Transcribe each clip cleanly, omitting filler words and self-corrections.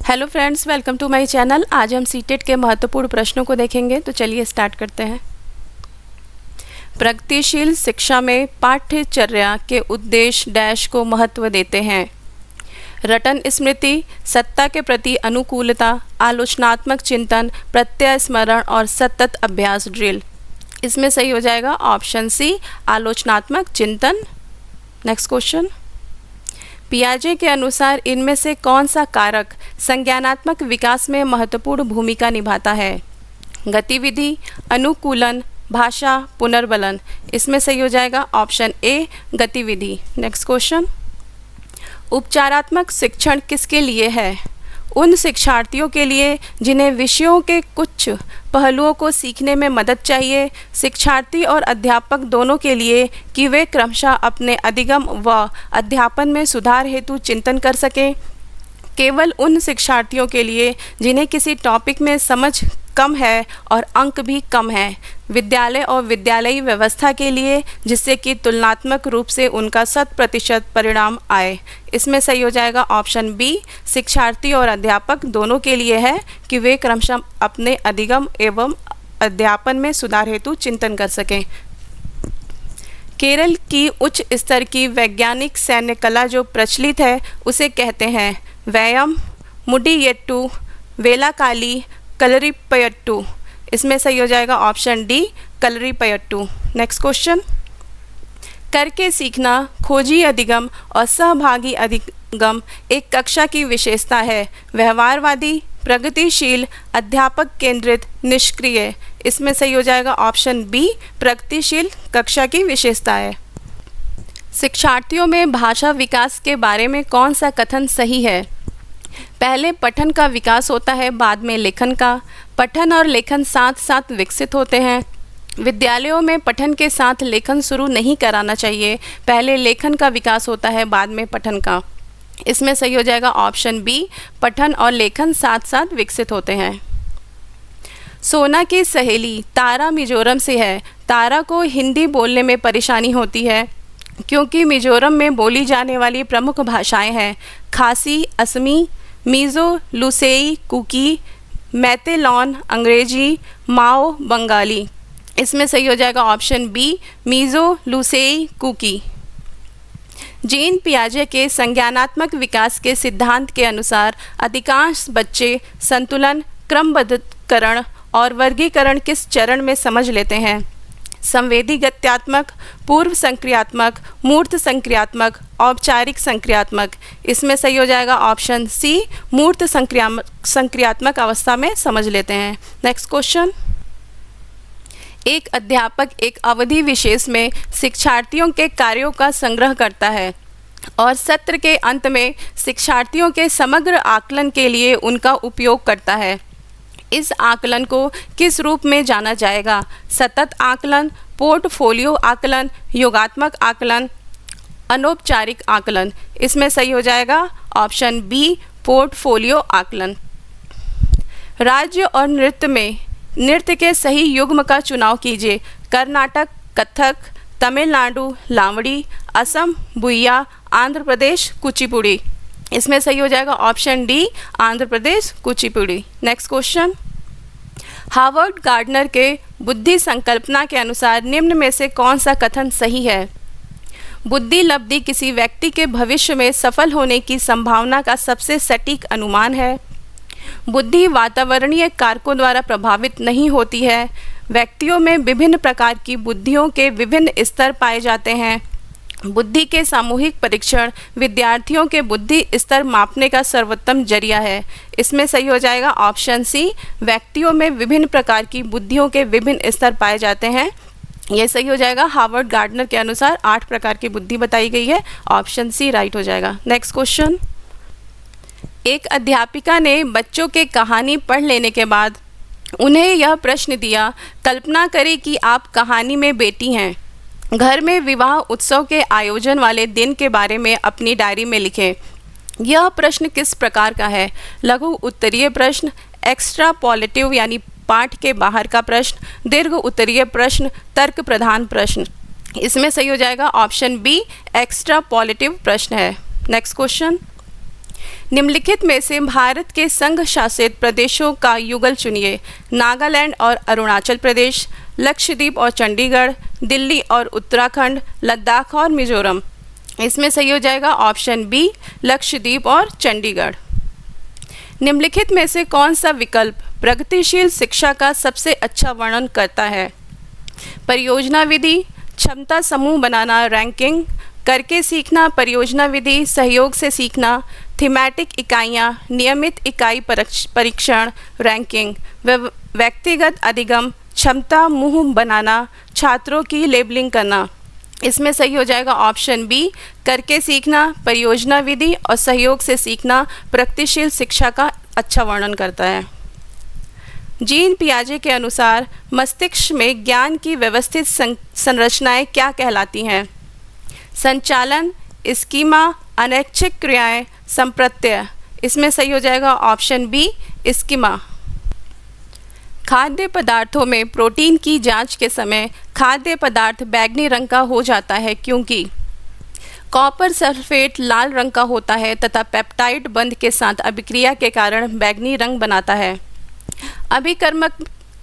Hello friends, welcome to my channel. आज हम CTET के महत्वपूर्ण प्रश्नों को देखेंगे, तो चलिए स्टार्ट करते हैं। प्रगतिशील शिक्षा में पाठ्यचर्या के उद्देश्य डैश को महत्व देते हैं। रटन स्मृति, सत्ता के प्रति अनुकूलता, आलोचनात्मक चिंतन, प्रत्यय स्मरण और सतत अभ्यास ड्रिल। इसमें सही हो जाएगा ऑप्शन सी, आलोचनात्मक चिंतन। नेक्स्ट क्वेश्चन, पियाजे के अनुसार इनमें से कौन सा कारक संज्ञानात्मक विकास में महत्वपूर्ण भूमिका निभाता है? गतिविधि, अनुकूलन, भाषा, पुनर्बलन। इसमें सही हो जाएगा ऑप्शन ए, गतिविधि। नेक्स्ट क्वेश्चन, उपचारात्मक शिक्षण किसके लिए है? उन शिक्षार्थियों के लिए जिन्हें विषयों के कुछ पहलुओं को सीखने में मदद चाहिए, शिक्षार्थी और अध्यापक दोनों के लिए कि वे क्रमशः अपने अधिगम व अध्यापन में सुधार हेतु चिंतन कर सकें, केवल उन शिक्षार्थियों के लिए जिन्हें किसी टॉपिक में समझ कम है और अंक भी कम है, विद्यालय और विद्यालयी व्यवस्था के लिए जिससे कि तुलनात्मक रूप से उनका 100% परिणाम आए। इसमें सही हो जाएगा ऑप्शन बी, शिक्षार्थी और अध्यापक दोनों के लिए है कि वे क्रमशः अपने अधिगम एवं अध्यापन में सुधार हेतु चिंतन कर सकें। केरल की उच्च स्तर की वैज्ञानिक सैन्य कला जो प्रचलित है उसे कहते हैं वैयम, मुडियट्टू, वेलाकाली, कलरीपयट्टू। इसमें सही हो जाएगा option D, Kalaripayattu. Next question, करके सीखना, खोजी अधिगम और सहभागी अधिगम एक कक्षा की विशेषता है। व्यवहारवादी, प्रगतिशील, अध्यापक केंद्रित, निष्क्रिय। इसमें सही हो जाएगा ऑप्शन बी, प्रगतिशील कक्षा की विशेषता है। शिक्षार्थियों में भाषा विकास के बारे में कौन सा कथन सही है? पहले पठन का विकास होता है, बाद में लेखन का। पठन और लेखन साथ साथ विकसित होते हैं। विद्यालयों में पठन के साथ लेखन शुरू नहीं कराना चाहिए। पहले लेखन का विकास होता है, बाद में पठन का। इसमें सही हो जाएगा ऑप्शन बी, पठन और लेखन साथ साथ विकसित होते हैं। सोना की सहेली तारा मिजोरम से है। तारा को हिंदी बोलने में परेशानी होती है क्योंकि मिजोरम में बोली जाने वाली प्रमुख भाषाएं हैं खासी, असमी, मीज़ो, लुसेई, कुकी, मैतेलॉन अंग्रेजी, माओ बंगाली। इसमें सही हो जाएगा option B, Mizo, Lusei, Kuki. Jean पियाजे के संज्ञानात्मक विकास के सिद्धांत के अनुसार अधिकांश बच्चे संतुलन, क्रमबद्धकरण और वर्गीकरण किस चरण में समझ लेते हैं? संवेदी गत्यात्मक, पूर्व संक्रियात्मक, मूर्त संक्रियात्मक, औपचारिक संक्रियात्मक। इसमें सही हो जाएगा ऑप्शन सी, मूर्त संक्रियात्मक अवस्था में समझ लेते हैं। नेक्स्ट क्वेश्चन, एक अध्यापक एक अवधि विशेष में शिक्षार्थियों के कार्यों का संग्रह करता है और सत्र के अंत में शिक्षार्थियों के समग्र आकलन के लिए उनका उपयोग करता है। इस आकलन को किस रूप में जाना जाएगा? सतत आकलन, पोर्टफोलियो आकलन, योगात्मक आकलन, अनौपचारिक आकलन। इसमें सही हो जाएगा ऑप्शन बी, पोर्टफोलियो आकलन। राज्य और नृत्य में नृत्य के सही युग्म का चुनाव कीजिए। कर्नाटक, कथक, तमिलनाडु, लावड़ी, असम, बुइया, आंध्र प्रदेश, कुचिपुड़ी। इसमें सही हो जाएगा option D, Andhra Pradesh, Kuchipudi. Next question, Howard Gardner के बुद्धि संकल्पना के अनुसार निम्न में से कौन सा कथन सही है? बुद्धि लब्धि किसी व्यक्ति के भविष्य में सफल होने की संभावना का सबसे सटीक अनुमान है। बुद्धि वातावरणीय कारकों द्वारा प्रभावित नहीं होती है। व्यक्तियों में विभिन्न प्रकार की बुद्धियों के विभिन्न स्तर पाए जाते हैं। बुद्धि के सामूहिक परीक्षण विद्यार्थियों के बुद्धि स्तर मापने का सर्वोत्तम जरिया है। इसमें सही हो जाएगा ऑप्शन सी, व्यक्तियों में विभिन्न प्रकार की बुद्धियों के विभिन्न स्तर पाए जाते हैं। यह सही हो जाएगा। हार्वर्ड गार्डनर के अनुसार 8 प्रकार की बुद्धि बताई गई है। ऑप्शन सी राइट हो जाएगा। नेक्स्ट क्वेश्चन, एक अध्यापिका ने बच्चों के कहानी पढ़ लेने के बाद उन्हें यह प्रश्न दिया, कल्पना करें कि आप कहानी में बेटी हैं। घर में विवाह उत्सव के आयोजन वाले दिन के बारे में अपनी डायरी में लिखें। यह प्रश्न किस प्रकार का है? लघु उत्तरीय प्रश्न, एक्स्ट्रापोलेटिव यानी पाठ के बाहर का प्रश्न, दीर्घ उत्तरीय प्रश्न, तर्क प्रधान प्रश्न। इसमें सही हो जाएगा ऑप्शन बी, एक्स्ट्रापोलेटिव प्रश्न है। नेक्स्ट क्वेश्चन, निम्नलिखित में से भारत के संघ शासित प्रदेशों का युगल चुनिए। नागालैंड और अरुणाचल प्रदेश, लक्षद्वीप और चंडीगढ़, दिल्ली और उत्तराखंड, लद्दाख और मिजोरम। इसमें सही हो जाएगा ऑप्शन बी, लक्षद्वीप और चंडीगढ़। निम्नलिखित में से कौन सा विकल्प प्रगतिशील शिक्षा का सबसे अच्छा वर्णन करता है? परियोजना विधि, क्षमता समूह बनाना रैंकिंग, करके सीखना, परियोजना विधि, सहयोग से सीखना, थीमैटिक इकाइयाँ, नियमित इकाई परीक्षण रैंकिंग, व्यक्तिगत अधिगम, क्षमता मुँह बनाना, छात्रों की लेबलिंग करना। इसमें सही हो जाएगा ऑप्शन बी, करके सीखना, परियोजना विधि और सहयोग से सीखना प्रगतिशील शिक्षा का अच्छा वर्णन करता है। जीन पियाजे के अनुसार मस्तिष्क में ज्ञान की व्यवस्थित संरचनाएं क्या कहलाती हैं? संचालन, स्कीमा, अनैच्छिक क्रियाएं, संप्रत्यय। इसमें सही हो जाएगा ऑप्शन बी, स्कीमा। खाद्य पदार्थों में प्रोटीन की जांच के समय खाद्य पदार्थ बैंगनी रंग का हो जाता है क्योंकि कॉपर सल्फेट लाल रंग का होता है तथा पेप्टाइड बंध के साथ अभिक्रिया के कारण बैंगनी रंग बनाता है।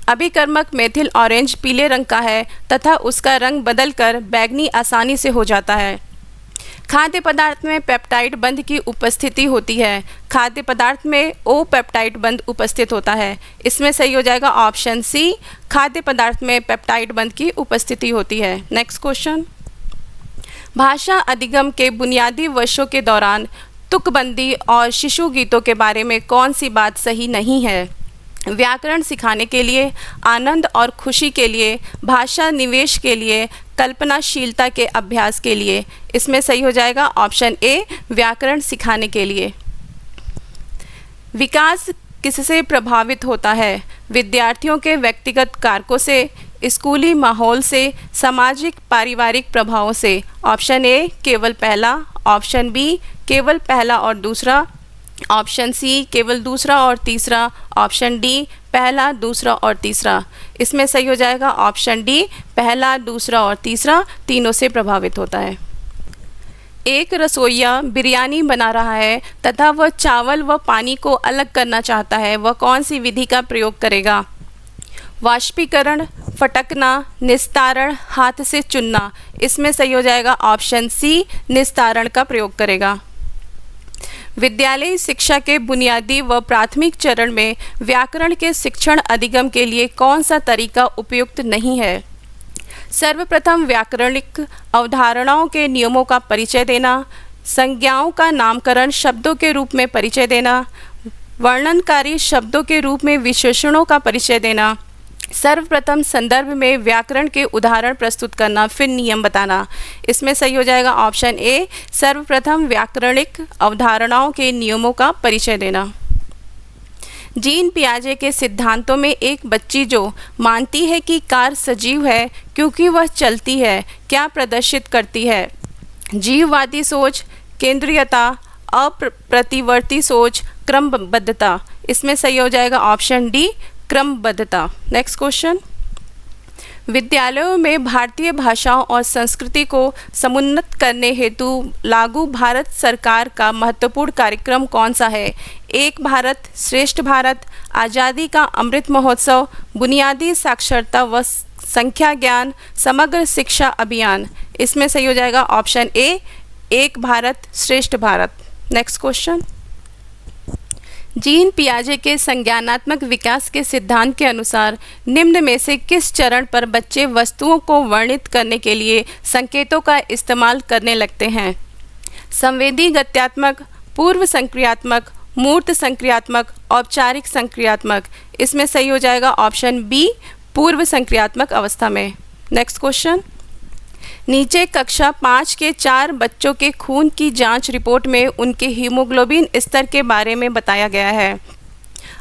अभिकर्मक मेथिल ऑरेंज पीले रंग का है तथा उसका रंग बदलकर बैंगनी आसानी से हो जाता है। खाद्य पदार्थ में पेप्टाइड बंध की उपस्थिति होती है। खाद्य पदार्थ में ओ पेप्टाइड बंध उपस्थित होता है। इसमें सही हो जाएगा ऑप्शन सी, खाद्य पदार्थ में पेप्टाइड बंध की उपस्थिति होती है। नेक्स्ट क्वेश्चन, भाषा अधिगम के बुनियादी वर्षों के दौरान तुकबंदी और शिशु गीतों के बारे में कौन सी बात सही नहीं है? व्याकरण सिखाने के लिए, आनंद और खुशी के लिए, भाषा निवेश के लिए, कल्पनाशीलता के अभ्यास के लिए। इसमें सही हो जाएगा ऑप्शन ए, व्याकरण सिखाने के लिए। विकास किससे प्रभावित होता है? विद्यार्थियों के व्यक्तिगत कारकों से, स्कूली माहौल से, सामाजिक पारिवारिक प्रभावों से। ऑप्शन ए केवल पहला, ऑप्शन बी केवल पहला और दूसरा, ऑप्शन सी केवल दूसरा और तीसरा, ऑप्शन डी पहला, दूसरा और तीसरा। इसमें सही हो जाएगा ऑप्शन डी, पहला, दूसरा और तीसरा तीनों से प्रभावित होता है। एक रसोइया बिरयानी बना रहा है तथा वह चावल व पानी को अलग करना चाहता है, वह कौन सी विधि का प्रयोग करेगा? वाष्पीकरण, फटकना, निस्तारण, हाथ से चुनना। इसमें सही हो जाएगा ऑप्शन सी, निस्तारण का प्रयोग करेगा। विद्यालयी शिक्षा के बुनियादी व प्राथमिक चरण में व्याकरण के शिक्षण अधिगम के लिए कौन सा तरीका उपयुक्त नहीं है? सर्वप्रथम व्याकरणिक अवधारणाओं के नियमों का परिचय देना, संज्ञाओं का नामकरण शब्दों के रूप में परिचय देना, वर्णनकारी शब्दों के रूप में विशेषणों का परिचय देना, सर्वप्रथम संदर्भ में व्याकरण के उदाहरण प्रस्तुत करना, फिर नियम बताना। इसमें सही हो जाएगा ऑप्शन ए, सर्वप्रथम व्याकरणिक अवधारणाओं के नियमों का परिचय देना। जीन पियाजे के सिद्धांतों में एक बच्ची जो मानती है कि कार सजीव है क्योंकि वह चलती है, क्या प्रदर्शित करती है? जीववादी सोच, केंद्रीयता, अप्रतिवर्ती सोच, क्रमबद्धता। इसमें सही हो जाएगा ऑप्शन डी, क्रमबद्धता। नेक्स्ट क्वेश्चन, विद्यालयों में भारतीय भाषाओं और संस्कृति को समुन्नत करने हेतु लागू भारत सरकार का महत्वपूर्ण कार्यक्रम कौन सा है? एक भारत श्रेष्ठ भारत, आज़ादी का अमृत महोत्सव, बुनियादी साक्षरता व संख्या ज्ञान, समग्र शिक्षा अभियान। इसमें सही हो जाएगा ऑप्शन ए, एक भारत श्रेष्ठ भारत। नेक्स्ट क्वेश्चन, जीन पियाजे के संज्ञानात्मक विकास के सिद्धांत के अनुसार निम्न में से किस चरण पर बच्चे वस्तुओं को वर्णित करने के लिए संकेतों का इस्तेमाल करने लगते हैं? संवेदी गत्यात्मक, पूर्व संक्रियात्मक, मूर्त संक्रियात्मक, औपचारिक संक्रियात्मक। इसमें सही हो जाएगा ऑप्शन बी, पूर्व संक्रियात्मक अवस्था में। नेक्स्ट क्वेश्चन, नीचे कक्षा 5 के 4 बच्चों के खून की जांच रिपोर्ट में उनके हीमोग्लोबिन स्तर के बारे में बताया गया है।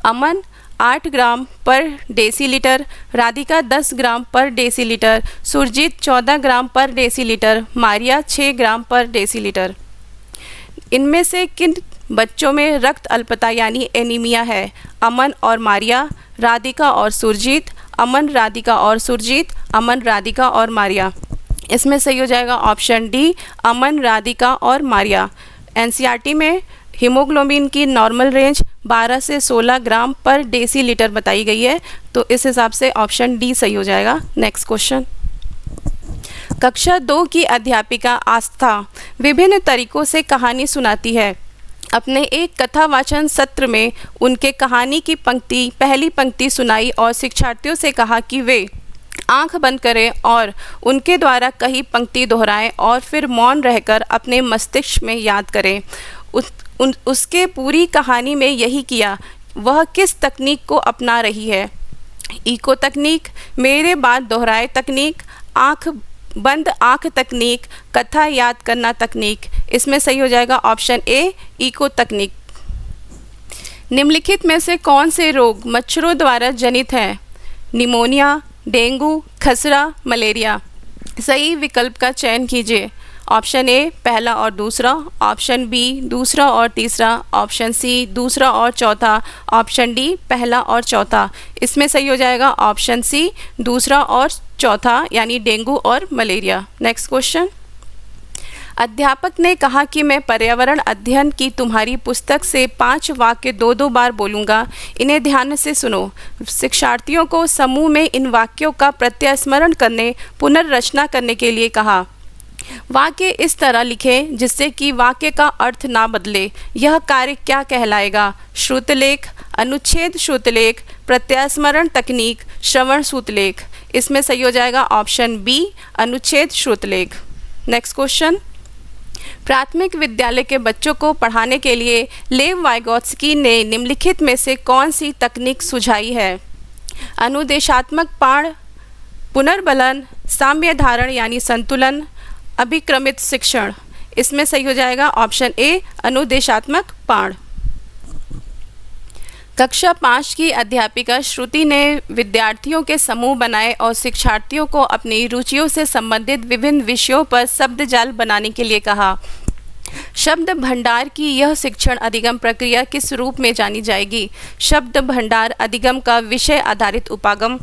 अमन 8 ग्राम पर डेसीलीटर, राधिका 10 ग्राम पर डेसीलीटर, सुरजीत 14 ग्राम पर डेसीलीटर, मारिया 6 ग्राम पर डेसीलीटर। इनमें से किन बच्चों में रक्त अल्पता यानी एनीमिया है? अमन और मारिया, राधिका और सुरजीत, अमन, राधिका और सुरजीत, अमन, राधिका और मारिया। इसमें सही हो जाएगा ऑप्शन डी, अमन, राधिका और मारिया। एनसीईआरटी में हीमोग्लोबिन की नॉर्मल रेंज 12 से 16 ग्राम पर डेसीलीटर बताई गई है, तो इस हिसाब से ऑप्शन डी सही हो जाएगा। नेक्स्ट क्वेश्चन, कक्षा 2 की अध्यापिका आस्था विभिन्न तरीकों से कहानी सुनाती है। अपने एक कथा वाचन सत्र में उनके कहानी की पहली पंक्ति सुनाई और शिक्षार्थियों से कहा कि वे आंख बंद करें और उनके द्वारा कही पंक्ति दोहराएं और फिर मौन रहकर अपने मस्तिष्क में याद करें। उसके पूरी कहानी में यही किया। वह किस तकनीक को अपना रही है? इको तकनीक, मेरे बाद दोहराए तकनीक, बंद आँख तकनीक, कथा याद करना तकनीक। इसमें सही हो जाएगा ऑप्शन ए, इको तकनीक। निम्नलिखित में से कौन से रोग मच्छरों द्वारा जनित हैं? निमोनिया, डेंगू, खसरा, मलेरिया। सही विकल्प का चयन कीजिए। ऑप्शन ए पहला और दूसरा, ऑप्शन बी दूसरा और तीसरा, ऑप्शन सी दूसरा और चौथा, ऑप्शन डी पहला और चौथा। इसमें सही हो जाएगा ऑप्शन सी दूसरा और चौथा, यानी डेंगू और मलेरिया। नेक्स्ट क्वेश्चन, अध्यापक ने कहा कि मैं पर्यावरण अध्ययन की तुम्हारी पुस्तक से 5 वाक्य 2-2 बार बोलूँगा, इन्हें ध्यान से सुनो। शिक्षार्थियों को समूह में इन वाक्यों का प्रत्यस्मरण करने, पुनर्रचना करने के लिए कहा। वाक्य इस तरह लिखें जिससे कि वाक्य का अर्थ ना बदले। यह कार्य क्या कहलाएगा? श्रुतलेख, अनुच्छेद श्रुतलेख, प्रत्यास्मरण तकनीक, श्रवण श्रुतलेख। इसमें सही हो जाएगा ऑप्शन बी, अनुच्छेद श्रुतलेख। नेक्स्ट क्वेश्चन, प्राथमिक विद्यालय के बच्चों को पढ़ाने के लिए लेव वाइगोत्स्की ने निम्नलिखित में से कौन सी तकनीक सुझाई है? अनुदेशात्मक पाठ, पुनर्बलन, साम्य धारण यानी संतुलन, अभिक्रमित शिक्षण। इसमें सही हो जाएगा ऑप्शन ए, अनुदेशात्मक पाठ। कक्षा 5 की अध्यापिका श्रुति ने विद्यार्थियों के समूह बनाए और शिक्षार्थियों को अपनी रुचियों से संबंधित विभिन्न विषयों पर शब्द जाल बनाने के लिए कहा। शब्द भंडार की यह शिक्षण अधिगम प्रक्रिया किस रूप में जानी जाएगी? शब्द भंडार अधिगम का विषय आधारित उपागम,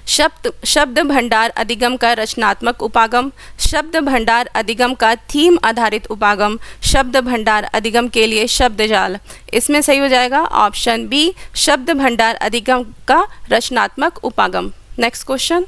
शब्द भंडार अधिगम का रचनात्मक उपागम, शब्द भंडार अधिगम का थीम आधारित उपागम, शब्द भंडार अधिगम के लिए शब्द जाल। इसमें सही हो जाएगा ऑप्शन बी, शब्द भंडार अधिगम का रचनात्मक उपागम। नेक्स्ट क्वेश्चन,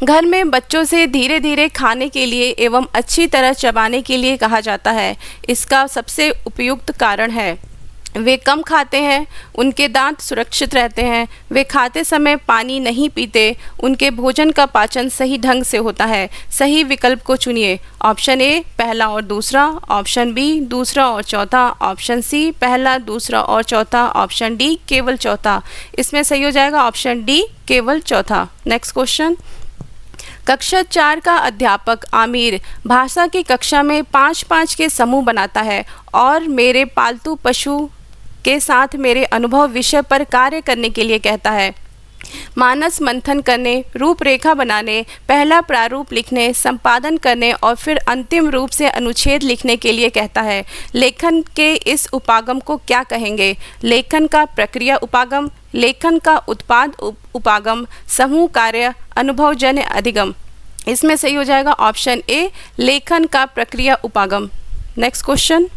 घर में बच्चों से धीरे धीरे खाने के लिए एवं अच्छी तरह चबाने के लिए कहा जाता है। इसका सबसे उपयुक्त कारण है वे कम खाते हैं, उनके दांत सुरक्षित रहते हैं, वे खाते समय पानी नहीं पीते, उनके भोजन का पाचन सही ढंग से होता है। सही विकल्प को चुनिए। ऑप्शन ए पहला और दूसरा, ऑप्शन बी दूसरा और चौथा, ऑप्शन सी पहला दूसरा और चौथा, ऑप्शन डी केवल चौथा। इसमें सही हो जाएगा ऑप्शन डी केवल चौथा। नेक्स्ट क्वेश्चन, कक्षा 4 का अध्यापक आमिर भाषा की कक्षा में 5-5 के समूह बनाता है और मेरे पालतू पशु के साथ मेरे अनुभव विषय पर कार्य करने के लिए कहता है। मानस मंथन करने, रूपरेखा बनाने, पहला प्रारूप लिखने, संपादन करने और फिर अंतिम रूप से अनुच्छेद लिखने के लिए कहता है। लेखन के इस उपागम को क्या कहेंगे? लेखन का प्रक्रिया उपागम, लेखन का उत्पाद उपागम, समूह कार्य, अनुभवजन्य अधिगम। इसमें सही हो जाएगा ऑप्शन ए, लेखन का प्रक्रिया उपागम। नेक्स्ट क्वेश्चन,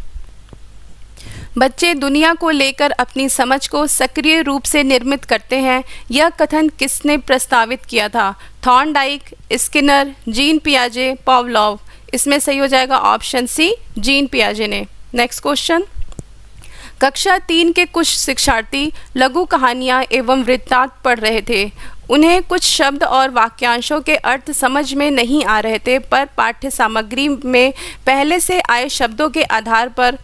बच्चे दुनिया को लेकर अपनी समझ को सक्रिय रूप से निर्मित करते हैं। यह कथन किसने प्रस्तावित किया था? थॉर्नडाइक, स्किनर, जीन पियाजे, पावलोव। इसमें सही हो जाएगा ऑप्शन सी, जीन पियाजे ने। नेक्स्ट क्वेश्चन, कक्षा 3 के कुछ शिक्षार्थी लघु कहानियाँ एवं वृत्तांत पढ़ रहे थे। उन्हें कुछ शब्द और वाक्यांशों के अर्थ समझ में नहीं आ रहे थे, पर पाठ्य सामग्री में पहले से आए शब्दों के आधार पर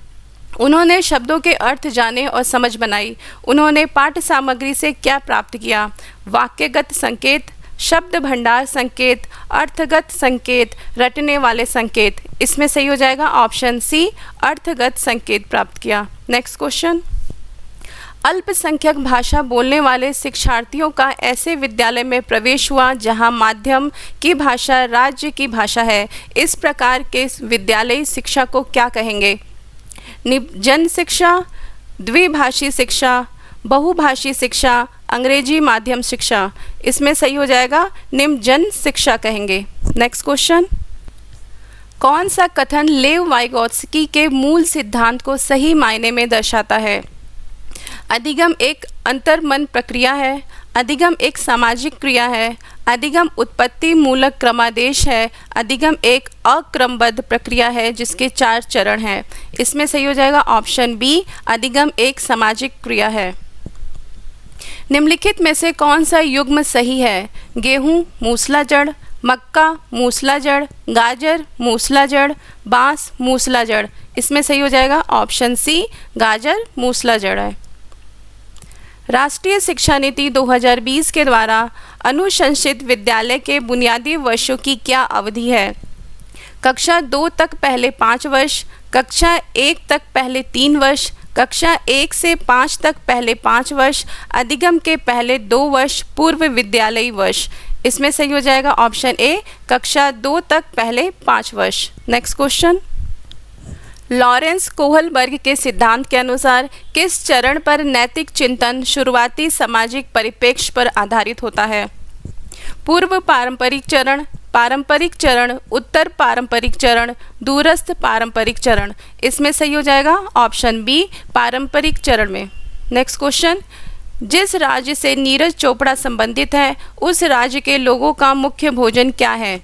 उन्होंने शब्दों के अर्थ जाने और समझ बनाई। उन्होंने पाठ्य सामग्री से क्या प्राप्त किया? वाक्यगत संकेत, शब्द भंडार संकेत, अर्थगत संकेत, रटने वाले संकेत। इसमें सही हो जाएगा ऑप्शन सी, अर्थगत संकेत प्राप्त किया। नेक्स्ट क्वेश्चन, अल्पसंख्यक भाषा बोलने वाले शिक्षार्थियों का ऐसे विद्यालय में प्रवेश हुआ जहां माध्यम की भाषा राज्य की भाषा है। इस प्रकार के विद्यालयी शिक्षा को क्या कहेंगे? निबजन शिक्षा, द्विभाषी शिक्षा, बहुभाषी शिक्षा, अंग्रेजी माध्यम शिक्षा। इसमें सही हो जाएगा निम्नजन शिक्षा कहेंगे। नेक्स्ट क्वेश्चन, कौन सा कथन लेव वाइगोत्स्की के मूल सिद्धांत को सही मायने में दर्शाता है? अधिगम एक अंतर्मन प्रक्रिया है, अधिगम एक सामाजिक क्रिया है, अधिगम उत्पत्ति मूलक क्रमादेश है, अधिगम एक अक्रमबद्ध प्रक्रिया है जिसके 4 चरण हैं। इसमें सही हो जाएगा ऑप्शन बी, अधिगम एक सामाजिक क्रिया है। निम्नलिखित में से कौन सा युग्म सही है? गेहूँ मूसलाजड़, मक्का मूसलाजड़, गाजर मूसलाजड़, बांस मूसलाजड़। इसमें सही हो जाएगा ऑप्शन सी, गाजर मूसलाजड़ है। राष्ट्रीय शिक्षा नीति 2020 के द्वारा अनुशंसित विद्यालय के बुनियादी वर्षों की क्या अवधि है? कक्षा 2 तक पहले 5 वर्ष, कक्षा 1 तक पहले 3 वर्ष, कक्षा 1 से 5 तक पहले 5 वर्ष, अधिगम के पहले 2 वर्ष, पूर्व विद्यालयी वर्ष। इसमें सही हो जाएगा ऑप्शन ए, कक्षा 2 तक पहले 5 वर्ष। नेक्स्ट क्वेश्चन, लॉरेंस कोहलबर्ग के सिद्धांत के अनुसार किस चरण पर नैतिक चिंतन शुरुआती सामाजिक परिप्रेक्ष्य पर आधारित होता है? पूर्व पारंपरिक चरण, उत्तर पारंपरिक चरण, दूरस्थ पारंपरिक चरण। इसमें सही हो जाएगा ऑप्शन बी, पारंपरिक चरण में। नेक्स्ट क्वेश्चन, जिस राज्य से नीरज चोपड़ा संबंधित है उस राज्य के लोगों का मुख्य भोजन क्या है?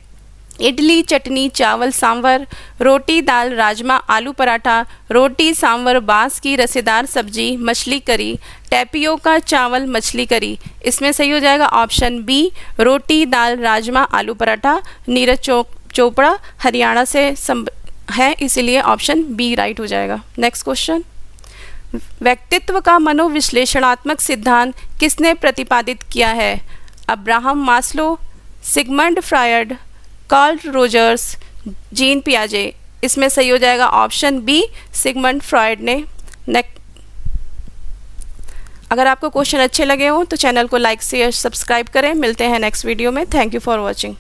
इडली चटनी चावल सांभर, रोटी दाल राजमा आलू पराठा, रोटी सांभर बांस की रसेदार सब्जी मछली करी, टैपियोका चावल मछली करी। इसमें सही हो जाएगा ऑप्शन बी, रोटी दाल राजमा आलू पराठा। नीरज चोपड़ा हरियाणा से है, इसीलिए ऑप्शन बी राइट हो जाएगा। नेक्स्ट क्वेश्चन, व्यक्तित्व का मनोविश्लेषणात्मक सिद्धांत किसने प्रतिपादित किया है? Abraham Maslow, Sigmund Freud, Carl Rogers, Jean पियाजे। इसमें सही हो जाएगा ऑप्शन बी, सिगमंड फ्रायड ने। अगर आपको क्वेश्चन अच्छे लगे हों तो चैनल को लाइक शेयर सब्सक्राइब करें। मिलते हैं नेक्स्ट वीडियो में। Thank you for watching.